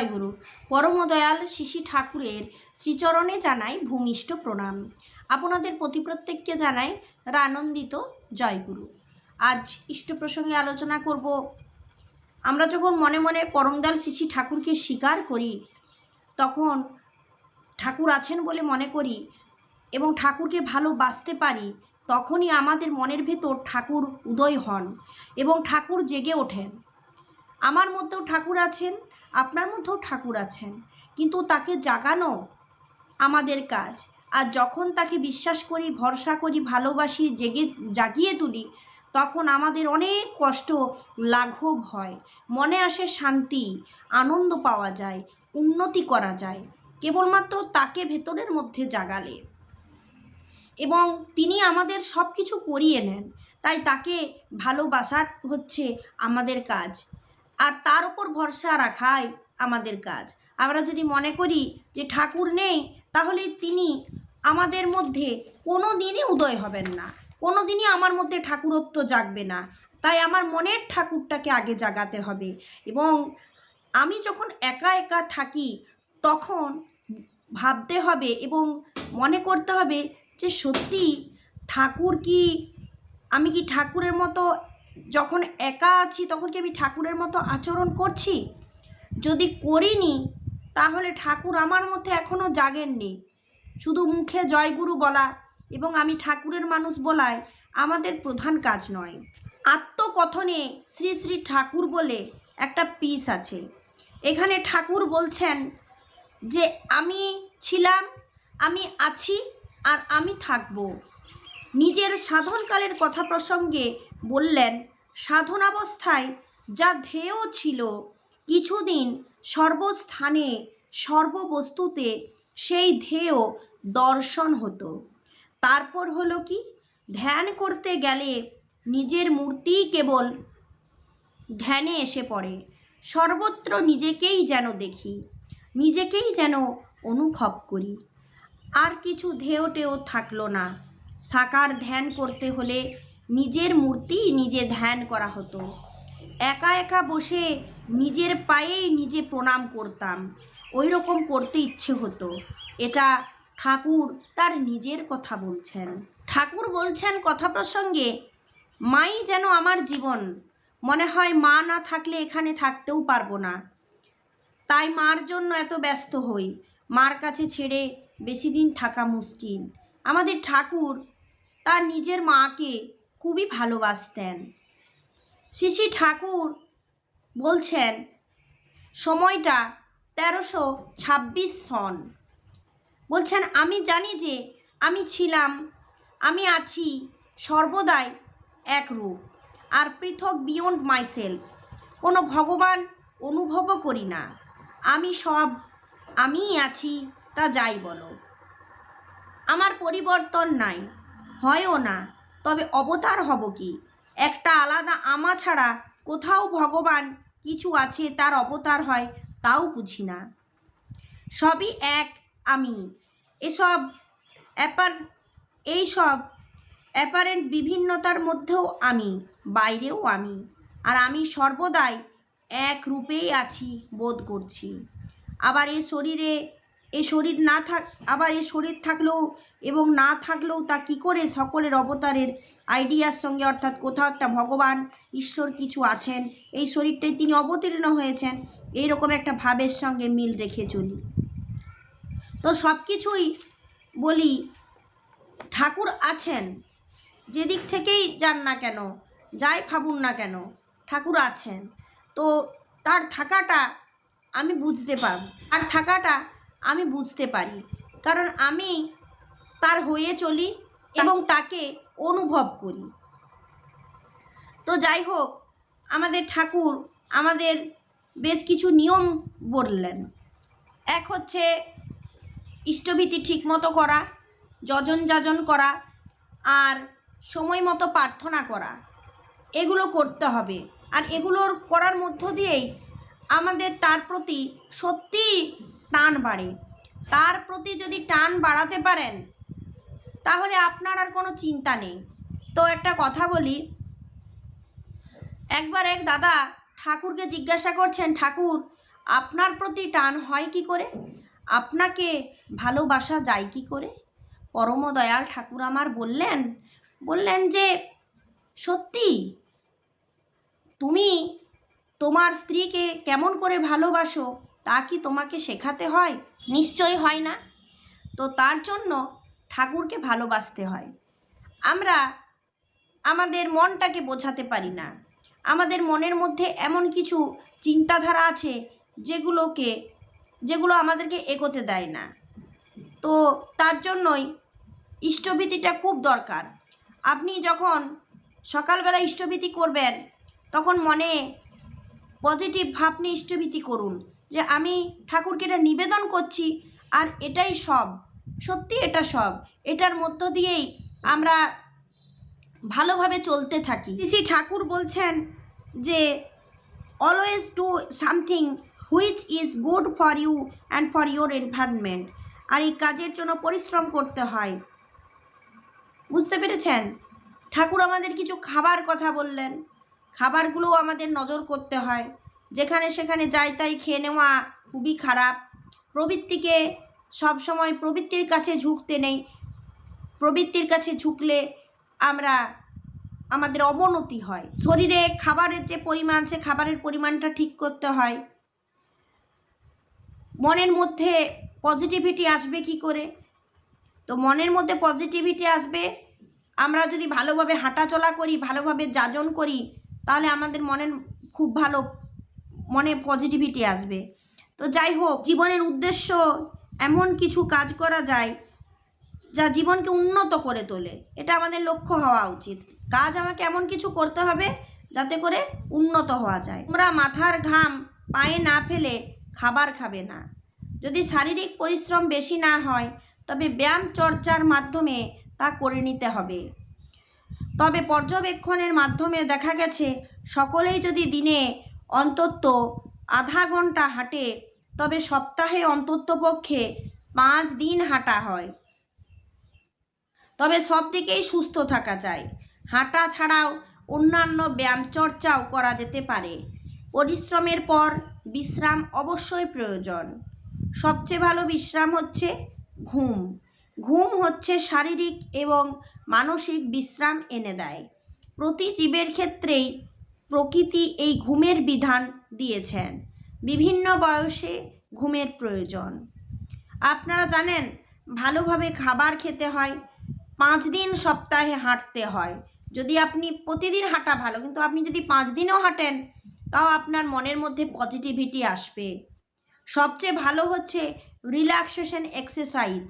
জয়গুরু। পরমদয়াল শিশি ঠাকুরের শ্রীচরণে জানাই ভূমিষ্ঠ প্রণাম। আপনাদের প্রতি প্রত্যেককে জানাই আনন্দিত জয়গুরু। আজ ইষ্ট প্রসঙ্গে আলোচনা করব। আমরা যখন মনে মনে পরমদয়াল শিশি ঠাকুরকে স্বীকার করি, তখন ঠাকুর আছেন বলে মনে করি এবং ঠাকুরকে ভালোবাসতে পারি, তখনই আমাদের মনের ভেতর ঠাকুর উদয় হন এবং ঠাকুর জেগে ওঠেন। আমার মধ্যেও ঠাকুর আছেন, আপনার মধ্যেও ঠাকুর আছেন, কিন্তু তাকে জাগানো আমাদের কাজ। আর যখন তাকে বিশ্বাস করি, ভরসা করি, ভালোবাসি, জাগিয়ে তুলি, তখন আমাদের অনেক কষ্ট লাঘব হয়, মনে আসে শান্তি, আনন্দ পাওয়া যায়, উন্নতি করা যায় কেবলমাত্র তাকে ভেতরের মধ্যে জাগালে। এবং তিনি আমাদের সব কিছু করিয়ে নেন, তাই তাকে ভালোবাসা হচ্ছে আমাদের কাজ, আর তার উপর ভরসা রাখাই আমাদের কাজ। আমরা যদি মনে করি যে ঠাকুর নেই, তাহলে তিনি আমাদের মধ্যে কোনো দিনই উদয় হবেন না, কোনো দিনই আমার মধ্যে ঠাকুরত্ব জাগবে না। তাই আমার মনের ঠাকুরটাকে আগে জাগাতে হবে। এবং আমি যখন একা একা থাকি, তখন ভাবতে হবে এবং মনে করতে হবে যে সত্যি ঠাকুর কি, আমি কি ঠাকুরের মতো, যখন একা আছি তখন কি আমি ঠাকুরের মতো আচরণ করছি? যদি করিনি, তাহলে ঠাকুর আমার মধ্যে এখনও জাগেননি। শুধু মুখে জয়গুরু বলা এবং আমি ঠাকুরের মানুষ বলাই আমাদের প্রধান কাজ নয়। আত্মকথনে শ্রী শ্রী ঠাকুর বলে একটা পিস আছে। এখানে ঠাকুর বলছেন যে আমি ছিলাম, আমি আছি, আর আমি থাকব। নিজের সাধনকালের কথা প্রসঙ্গে বললেন, সাধনাবস্থায় যা ধ্যেয় ছিল, কিছুদিন সর্বস্থানে সর্ববস্তুতে সেই ধ্যেয় দর্শন হতো। তারপর হলো কি, ধ্যান করতে গেলে নিজের মূর্তি কেবল ধ্যানে এসে পড়ে। সর্বত্র নিজেকেই যেন দেখি, নিজেকেই যেন অনুভব করি। আর কিছু ধ্যেয় টেয় থাকলো না। সাকার ধ্যান করতে হলে নিজের মূর্তি নিজে ধ্যান করা হতো। একা একা বসে নিজের পায়েই নিজে প্রণাম করতাম, ওই রকম করতে ইচ্ছে হতো। এটা ঠাকুর তার নিজের কথা বলছেন। ঠাকুর বলছেন কথা প্রসঙ্গে, মাই যেন আমার জীবন, মনে হয় মা না থাকলে এখানে থাকতেও পারবো না, তাই মার জন্য এত ব্যস্ত হই, মার কাছে ছেড়ে বেশি দিন থাকা মুশকিল। আমাদের ঠাকুর তার নিজের মাকে খুবই ভালোবাসতেন। শিশি ঠাকুর বলছেন সময়টা 1326 সন। বলছেন, আমি জানি যে আমি ছিলাম, আমি আছি সর্বদাই এক রূপ, আর পৃথক বিয়ন্ড মাইসেলফ। কোনো ভগবান অনুভবও করি না। আমি সব, আমিই আছি, তা যাই বলো। আমার পরিবর্তন নাই, হয়ও না, তবে অবতার হব কি? একটা আলাদা আমা ছাড়া কোথাও ভগবান কিছু আছে তার অবতার হয়, তাও বুঝি না। সবই এক আমি। এইসব অ্যাপারেন্ট বিভিন্নতার মধ্যেও আমি, বাইরেও আমি, আর আমি সর্বদাই এক রূপেই আছি বোধ করছি। আবার এ শরীর থাকলেও এবং না থাকলেও তা কি করে সকলের অবতারের আইডিয়ার সঙ্গে, অর্থাৎ কোথাও একটা ভগবান ঈশ্বর কিছু আছেন, এই শরীরটাই তিনি অবতীর্ণ হয়েছেন, এইরকম একটা ভাবের সঙ্গে মিল রেখে চলি। তো সব কিছুই বলি ঠাকুর আছেন, যেদিক থেকেই যান না কেন, যাই ভাবুন না কেন, ঠাকুর আছেন। তো তার থাকাটা আমি বুঝতে পারি, কারণ আমি তার হয়ে চলি এবং তাকে অনুভব করি। তো যাই হোক, আমাদের ঠাকুর আমাদের বেশ কিছু নিয়ম বললেন। এক হচ্ছে ইষ্টভীতি ঠিক মতো করা, যজন যাজন করা, আর সময় মতো প্রার্থনা করা, এগুলো করতে হবে। আর এগুলোর করার মধ্য দিয়েই আমাদের তার প্রতি সত্যি টান বাড়ে। তার প্রতি যদি টান বাড়াতে পারেন, তাহলে আপনার আর কোনো চিন্তা নেই। তো একটা কথা বলি, একবার এক দাদা ঠাকুরকে জিজ্ঞাসা করছেন, ঠাকুর আপনার প্রতি টান হয় কি করে, আপনাকে ভালোবাসা যায় কি করে? পরম দয়াল ঠাকুর আমার বললেন যে সত্যি তুমি তোমার স্ত্রীকে কেমন করে ভালোবাসো তা কি তোমাকে শেখাতে হয়? নিশ্চয়ই হয় না। তো তার জন্য ঠাকুরকে ভালোবাসতে হয়। আমরা আমাদের মনটাকে বোঝাতে পারি না। আমাদের মনের মধ্যে এমন কিছু চিন্তাধারা আছে যেগুলো আমাদেরকে এগোতে দেয় না। তো তার জন্যই ইষ্টভীতিটা খুব দরকার। আপনি যখন সকালবেলা ইষ্টভীতি করবেন তখন মনে পজিটিভ ভাব নিয়ে ইষ্টভীতি করুন যে আমি ঠাকুরকে এটা নিবেদন করছি, আর এটাই সব, সত্যি এটা সব, এটার মধ্য দিয়েই আমরা ভালোভাবে চলতে থাকি। শ্রী ঠাকুর বলছেন যে always do something which is good for you and for your environment. আর এই কাজের জন্য পরিশ্রম করতে হয়। বুঝতে পেরেছেন? ঠাকুর আমাদের কিছু খাবার কথা বললেন, খাবারগুলোও আমাদের নজর করতে হয়। যেখানে সেখানে যাই তাই খেয়ে নেওয়া খুবই খারাপ। প্রবৃত্তিকে সবসময় প্রবৃত্তির কাছে ঝুঁকতে নেই। প্রবৃত্তির কাছে ঝুঁকলে আমাদের অবনতি হয়। শরীরে খাবারের যে পরিমাণ, সে খাবারের পরিমাণটা ঠিক করতে হয়। মনের মধ্যে পজিটিভিটি আসবে কি করে? তো মনের মধ্যে পজিটিভিটি আসবে আমরা যদি ভালোভাবে হাঁটাচলা করি, ভালোভাবে যাজন করি, তাহলে আমাদের খুব ভালো মনে পজিটিভিটি আসবে। তো যাই হোক, জীবনের উদ্দেশ্য এমন কিছু কাজ করা যায় যা জীবনকে উন্নত করে তোলে। এটা আমাদের লক্ষ্য হওয়া উচিত। কাজ আমাকে এমন কিছু করতে হবে যাতে করে উন্নত হওয়া যায়। তোমরা মাথার ঘাম পায়ে না ফেলে খাবার খাবে না। যদি শারীরিক পরিশ্রম বেশি না হয় তবে ব্যায়াম চর্চার মাধ্যমে তা করে নিতে হবে। তবে পর্যবেক্ষণের মাধ্যমে দেখা গেছে সকলেই যদি দিনে অন্তত আধা ঘন্টা হাঁটে তবে সপ্তাহে অন্ততপক্ষে 5 দিন হাঁটা হয়। তবে সব দিকেই সুস্থ থাকা যায়। হাঁটা ছাড়াও অন্যান্য ব্যায়াম চর্চাও করা যেতে পারে। পরিশ্রমের পর বিশ্রাম অবশ্যই প্রয়োজন। সবচেয়ে ভালো বিশ্রাম হচ্ছে ঘুম। ঘুম হচ্ছে শারীরিক এবং মানসিক বিশ্রাম এনে দেয়। প্রতি জীবের ক্ষেত্রেই প্রকৃতি এই ঘুমের বিধান দিয়েছেন। বিভিন্ন বয়সে ঘুমের প্রয়োজন। আপনারা জানেন ভালোভাবে খাবার খেতে হয়, 5 দিন সপ্তাহে হাঁটতে হয়। যদি আপনি প্রতিদিন হাঁটা ভালো, কিন্তু আপনি যদি 5 দিনও হাঁটেন তাও আপনার মনের মধ্যে পজিটিভিটি আসবে। সবচেয়ে ভালো হচ্ছে রিল্যাক্সেশন এক্সারসাইজ।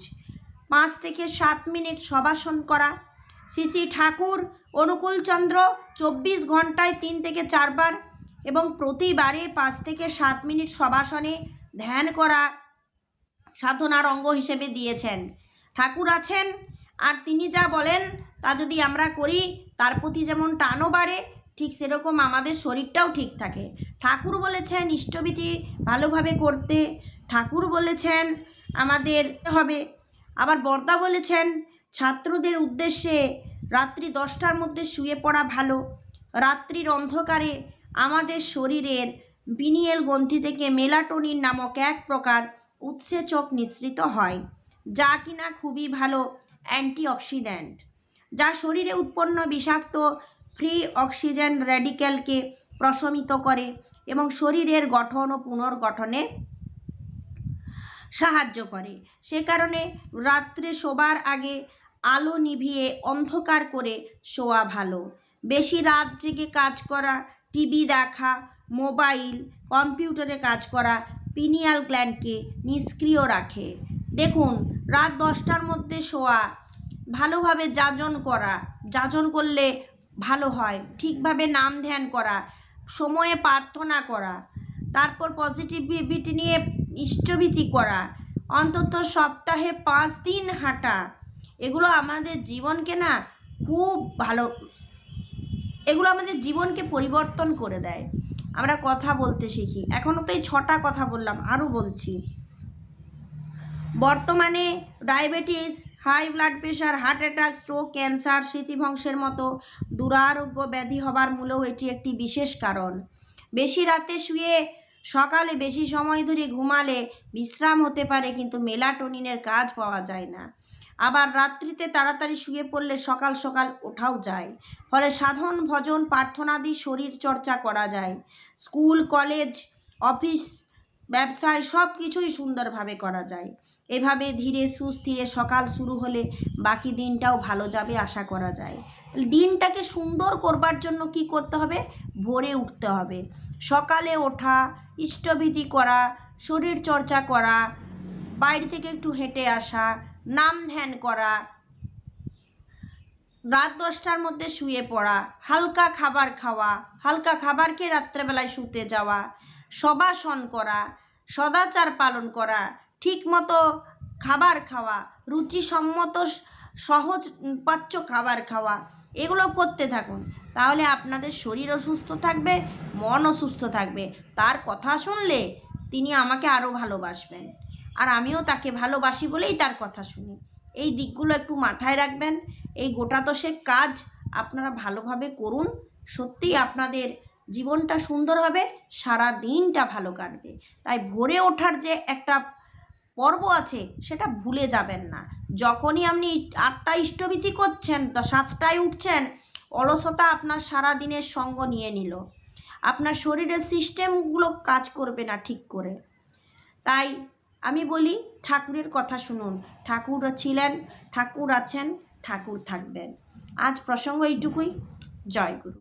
5 থেকে 7 মিনিট শবাসন করা। শ্রী ঠাকুর অনুকূলচন্দ্র 24 ঘন্টায় 3 থেকে 4 বার এবং প্রতিবারে 5 থেকে 7 মিনিট শবাসনে ধ্যান করা সাধনার অঙ্গ হিসেবে দিয়েছেন। ঠাকুর আছেন, আর তিনি যা বলেন তা যদি আমরা করি তার প্রতি যেমন টানও বাড়ে, ঠিক সেরকম আমাদের শরীরটাও ঠিক থাকে। ঠাকুর বলেছেন ইষ্টভীতি ভালোভাবে করতে। ঠাকুর বলেছেন আমাদের হবে। আবার বর্দা বলেছেন ছাত্রদের উদ্দেশ্যে রাত্রি 10টার মধ্যে শুয়ে পড়া ভালো। রাত্রির অন্ধকারে আমাদের শরীরের পিনিয়েল গ্রন্থি থেকে মেলাটোনিন নামক এক প্রকার উৎসেচক নিঃসৃত হয়, যা কিনা খুবই ভালো অ্যান্টিঅক্সিডেন্ট, যা শরীরে উৎপন্ন বিষাক্ত ফ্রি অক্সিজেন র্যাডিক্যালকে প্রশমিত করে এবং শরীরের গঠন ও পুনর্গঠনে সাহায্য করে। সে কারণে রাত্রে শোবার আগে আলো নিভিয়ে অন্ধকার করে শোয়া ভালো। বেশি রাত জেগে কাজ করা, টিভি দেখা, মোবাইল, কম্পিউটারে কাজ করা পিনিয়াল গ্ল্যান্ডকে নিষ্ক্রিয় রাখে। দেখুন, রাত 10টার মধ্যে শোয়া, ভালোভাবে যাজন করলে ভালো হয়, ঠিকভাবে নাম ধ্যান করা, সময়ে প্রার্থনা করা, তারপর পজিটিভিটি নিয়ে ইষ্টভীতি করা, অন্তত সপ্তাহে 5 দিন হাঁটা, এগুলো আমাদের জীবনকে খুব ভালো, এগুলো আমাদের জীবনকে পরিবর্তন করে দেয়। আমরা কথা বলতে শিখি। এখনও তো এই 6টা কথা বললাম, আরও বলছি। বর্তমানে diabetes, high blood pressure, heart attack, stroke, cancer, স্মৃতিভ্রংশের মতো দুরারোগ্য ব্যাধি হবার মূলেও এটি একটি বিশেষ কারণ। বেশি রাতে শুয়ে সকালে বেশি সময় ধরে ঘুমালে বিশ্রাম হতে পারে, কিন্তু মেলাটোনিনের কাজ পাওয়া যায় না। আবার রাত্রিতে তাড়াতাড়ি শুয়ে পড়লে সকাল সকাল ওঠাও যায়। ফলে সাধন ভজন প্রার্থনাদি শরীর চর্চা করা যায়। স্কুল কলেজ অফিস ব্যবসায় সব কিছুই সুন্দরভাবে করা যায়। এভাবে ধীরে সুস্থিরে সকাল শুরু হলে বাকি দিনটাও ভালো যাবে আশা করা যায়। দিনটাকে সুন্দর করবার জন্য কি করতে হবে? ভোরে উঠতে হবে। সকালে ওঠা, ইষ্টবিধি করা, শরীর চর্চা করা, বাইরে থেকে একটু হেঁটে আসা, নাম ধ্যান করা, রাত 10টার মধ্যে শুয়ে পড়া, হালকা খাবার খাওয়া, হালকা খাবার খেয়ে রাত্রেবেলায় শুতে যাওয়া, শবাসন করা, সদাচার পালন করা, ঠিক মতো খাবার খাওয়া, রুচিসম্মত সহজ পাচ্য খাবার খাওয়া, এগুলো করতে থাকুন। তাহলে আপনাদের শরীরও সুস্থ থাকবে, মনও সুস্থ থাকবে। তার কথা শুনলে তিনি আমাকে আরও ভালোবাসবেন, আর আমিও তাকে ভালোবাসি বলেই তার কথা শুনি। এই দিকগুলো একটু মাথায় রাখবেন। এই গোটা দশেক কাজ আপনারা ভালোভাবে করুন, সত্যিই আপনাদের জীবনটা সুন্দর হবে, সারা দিনটা ভালো কাটবে। তাই ভোরে ওঠার যে একটা পর্ব আছে সেটা ভুলে যাবেন না। যখনই আপনি 8টায় ইষ্টবিধি করছেন, তো 7টায় উঠছেন, অলসতা আপনার সারা দিনের সঙ্গ নিয়ে নিল, আপনার শরীরের সিস্টেমগুলো কাজ করবে না ঠিক করে। তাই আমি বলি, ঠাকুরের কথা শুনুন। ঠাকুর ছিলেন, ঠাকুর আছেন, ঠাকুর থাকবেন। আজ প্রসঙ্গ এইটুকুই। জয় গুরু।